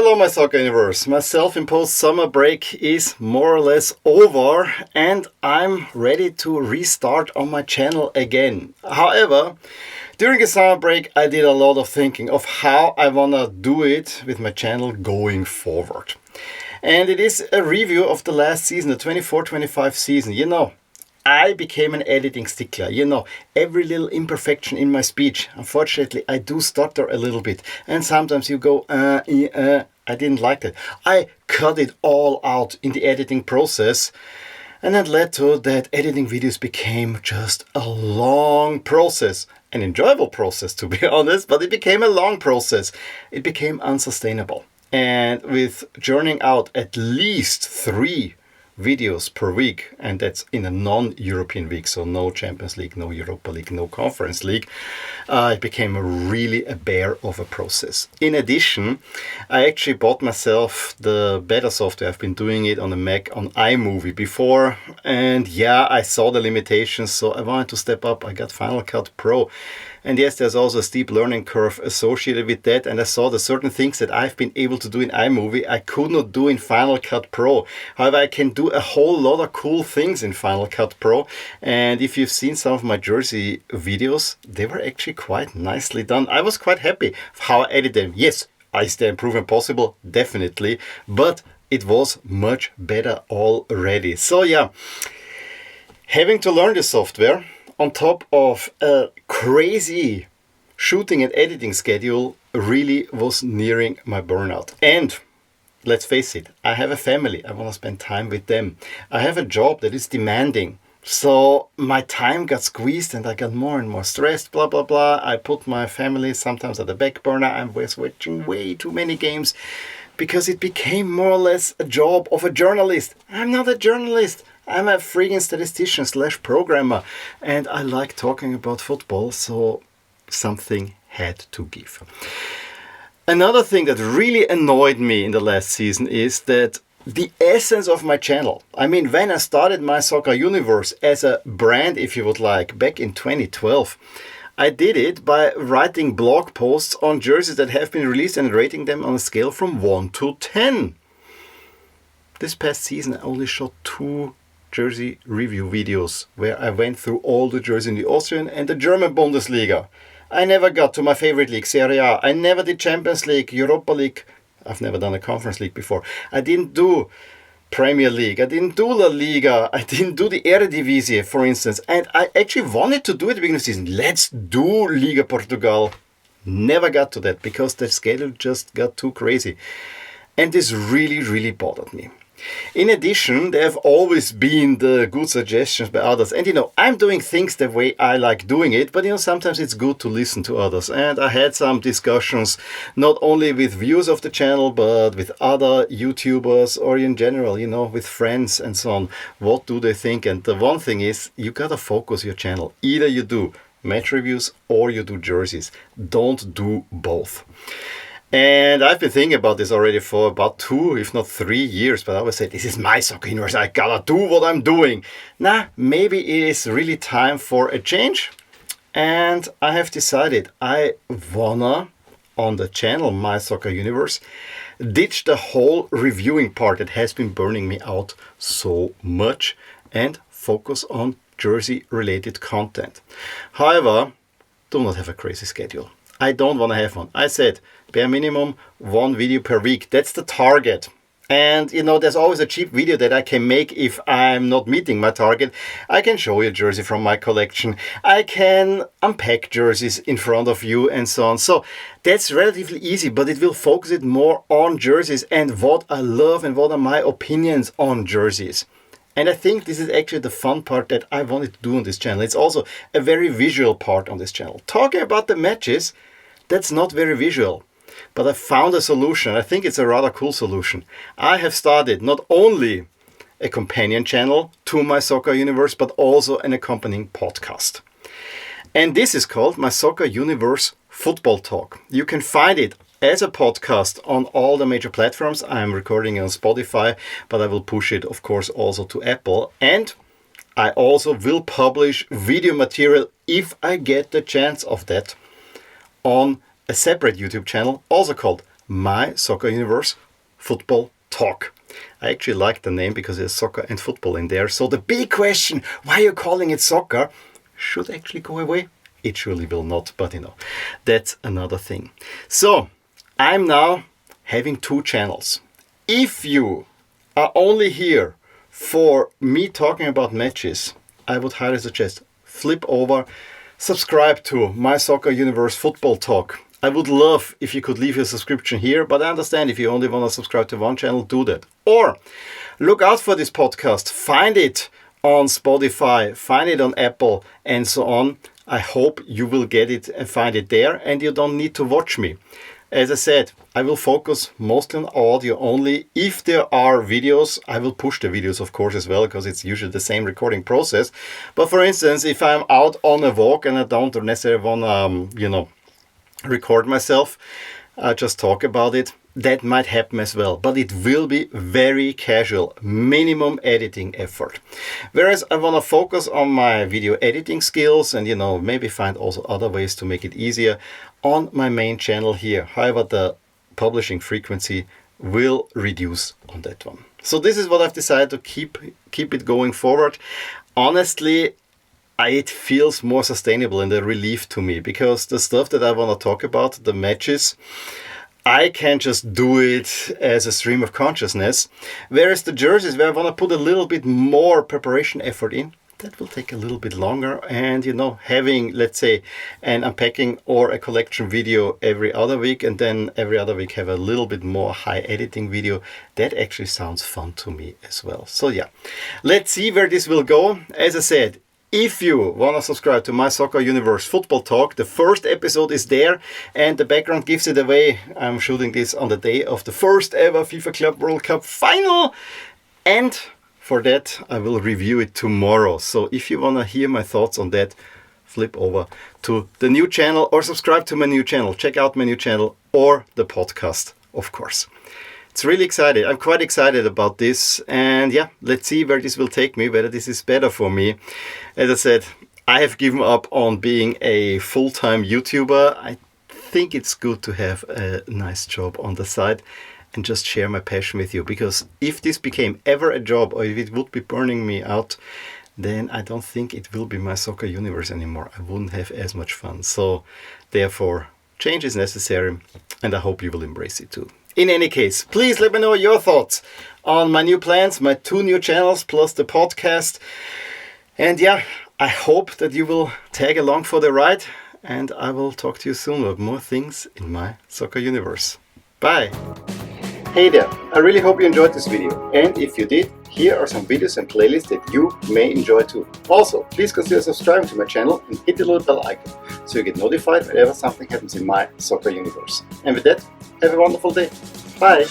Hello, my soccer universe. My self-imposed summer break is more or less over and I'm ready to restart on my channel again. However, during the summer break I did a lot of thinking of how I wanna do it with my channel going forward. And it is a review of the last season, the 24-25 season. You know, I became an editing stickler. You know, every little imperfection in my speech. Unfortunately, I do stutter a little bit. And sometimes you go, I didn't like that. I cut it all out in the editing process. And that led to that editing videos became just a long process. An enjoyable process, to be honest, but it became a long process. It became unsustainable. And with churning out at least 3 videos per week, and that's in a non-European week, so no Champions League, no Europa League, no Conference League, it became really a bear of a process. In addition, I actually bought myself the beta software. I've been doing it on a Mac on iMovie before, and yeah, I saw the limitations, so I wanted to step up. I got Final Cut Pro. And yes, there's also a steep learning curve associated with that. And I saw the certain things that I've been able to do in iMovie, I could not do in Final Cut Pro. However, I can do a whole lot of cool things in Final Cut Pro. And if you've seen some of my jersey videos, they were actually quite nicely done. I was quite happy how I edited them. Yes, is there improvement possible? Definitely. But it was much better already. So yeah, having to learn the software on top of a crazy shooting and editing schedule really was nearing my burnout. And let's face it, I have a family. I want to spend time with them. I have a job that is demanding. So my time got squeezed and I got more and more stressed, blah, blah, blah. I put my family sometimes at the back burner. I was watching way too many games because it became more or less a job of a journalist. I'm not a journalist. I'm a freaking statistician / programmer, and I like talking about football, so something had to give. Another thing that really annoyed me in the last season is that the essence of my channel, I mean, when I started My Soccer Universe as a brand, if you would like, back in 2012, I did it by writing blog posts on jerseys that have been released and rating them on a scale from 1 to 10. This past season, I only shot 2 jersey review videos where I went through all the jerseys in the Austrian and the German Bundesliga. I never got to my favorite league, Serie A. I never did Champions League, Europa League. I've never done a Conference League before. I didn't do Premier League. I didn't do La Liga. I didn't do the Eredivisie, for instance. And I actually wanted to do it at the beginning of the season. Let's do Liga Portugal. Never got to that because the schedule just got too crazy. And this really, really bothered me. In addition, there have always been the good suggestions by others. And you know, I'm doing things the way I like doing it, but you know, sometimes it's good to listen to others. And I had some discussions, not only with viewers of the channel, but with other YouTubers or in general, you know, with friends and so on. What do they think? And the one thing is, you gotta focus your channel. Either you do match reviews or you do jerseys. Don't do both. And I've been thinking about this already for about 2, if not 3 years, but I always say, this is my soccer universe, I gotta do what I'm doing. Nah, maybe it is really time for a change. And I have decided I wanna, on the channel My Soccer Universe, ditch the whole reviewing part that has been burning me out so much and focus on jersey-related content. However, do not have a crazy schedule. I don't want to have one. I said bare minimum 1 video per week. That's the target. And you know, there's always a cheap video that I can make if I'm not meeting my target. I can show you a jersey from my collection. I can unpack jerseys in front of you and so on. So that's relatively easy, but it will focus it more on jerseys and what I love and what are my opinions on jerseys. And I think this is actually the fun part that I wanted to do on this channel. It's also a very visual part on this channel. Talking about the matches, that's not very visual. But I found a solution. I think it's a rather cool solution. I have started not only a companion channel to My Soccer Universe, but also an accompanying podcast. And this is called My Soccer Universe Football Talk. You can find it as a podcast on all the major platforms. I'm recording on Spotify, but I will push it, of course, also to Apple. And I also will publish video material if I get the chance of that on a separate YouTube channel, also called My Soccer Universe Football Talk. I actually like the name because there's soccer and football in there. So the big question, why are you calling it soccer, should actually go away. It surely will not, but that's another thing. So I'm now having 2 channels. If you are only here for me talking about matches, I would highly suggest flip over, subscribe to My Soccer Universe Football Talk. I would love if you could leave your subscription here, but I understand if you only want to subscribe to one channel, do that. Or look out for this podcast, find it on Spotify, find it on Apple and so on. I hope you will get it and find it there, and you don't need to watch me. As I said, I will focus mostly on audio only. If there are videos, I will push the videos, of course, as well, because it's usually the same recording process. But for instance, if I'm out on a walk and I don't necessarily want to, record myself, just talk about it, that might happen as well. But it will be very casual, minimum editing effort. Whereas I want to focus on my video editing skills and, maybe find also other ways to make it easier on my main channel here. However, the publishing frequency will reduce on that one. So this is what I've decided to keep it going forward. Honestly, it feels more sustainable and a relief to me, because the stuff that I want to talk about, the matches, I can just do it as a stream of consciousness. Whereas the jerseys, where I want to put a little bit more preparation effort in, that will take a little bit longer. And, having, let's say, an unpacking or a collection video every other week, and then every other week have a little bit more high editing video, that actually sounds fun to me as well. So yeah, let's see where this will go. As I said, if you want to subscribe to My Soccer Universe Football Talk, the first episode is there and the background gives it away. I'm shooting this on the day of the first ever FIFA Club World Cup final, and for that I will review it tomorrow. So if you want to hear my thoughts on that, flip over to the new channel or subscribe to my new channel. Check out my new channel or the podcast, of course. It's really exciting. I'm quite excited about this, and yeah, let's see where this will take me, whether this is better for me. As I said, I have given up on being a full-time YouTuber. I think it's good to have a nice job on the side and just share my passion with you, because if this became ever a job, or if it would be burning me out, then I don't think it will be My Soccer Universe anymore. I wouldn't have as much fun. So therefore, change is necessary, and I hope you will embrace it too. In any case, please let me know your thoughts on my new plans, my 2 new channels, plus the podcast. And yeah, I hope that you will tag along for the ride, and I will talk to you soon about more things in My Soccer Universe. Bye! Hey there, I really hope you enjoyed this video, and if you did, here are some videos and playlists that you may enjoy too. Also, please consider subscribing to my channel and hit the little bell icon so you get notified whenever something happens in My Soccer Universe. And with that, have a wonderful day. Bye!